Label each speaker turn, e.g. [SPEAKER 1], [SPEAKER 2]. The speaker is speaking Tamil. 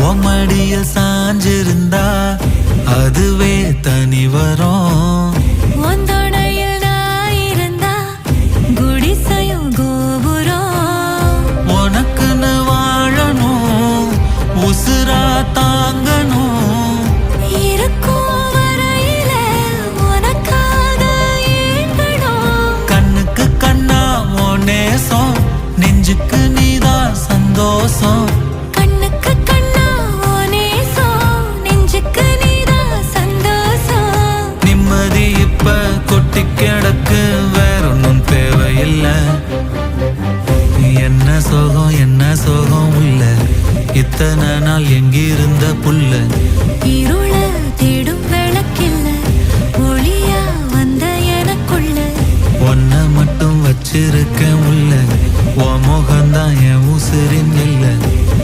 [SPEAKER 1] ஓமடிய சாஞ்சிருந்தா அதுவே தனி வரும்.
[SPEAKER 2] ஒந்தோணையில் நான் இருந்தா குடிசையும் கோபுரம்.
[SPEAKER 1] உனக்குன்னு வாழணும், உசுரா தாங்கணும்.
[SPEAKER 2] இருக்கும் வரையில உனக்காக ஏங்கணும்.
[SPEAKER 1] கண்ணுக்கு கண்ணா ஓ நேசம், நெஞ்சுக்கு நீதான் சந்தோஷம்.
[SPEAKER 2] கண்ணுக்கு கண்ணா ஓ நேசம், நெஞ்சுக்கு நீதான் சந்தோஷம்.
[SPEAKER 1] நிம்மதி இப்ப கொட்டி கிடக்கு, வேற ஒன்னும் தேவையில்லை. என்ன சோகம் உள்ள, இத்தனை நாள் எங்கிருந்த புல்ல.
[SPEAKER 2] இருள தேடும் விளக்கில்ல, ஒளியா வந்த எனக்குள்ள.
[SPEAKER 1] ஒன்ன மட்டும் வச்சிருக்க உள்ள, உன் முகம்தான் என் உசிரின் இல்லை.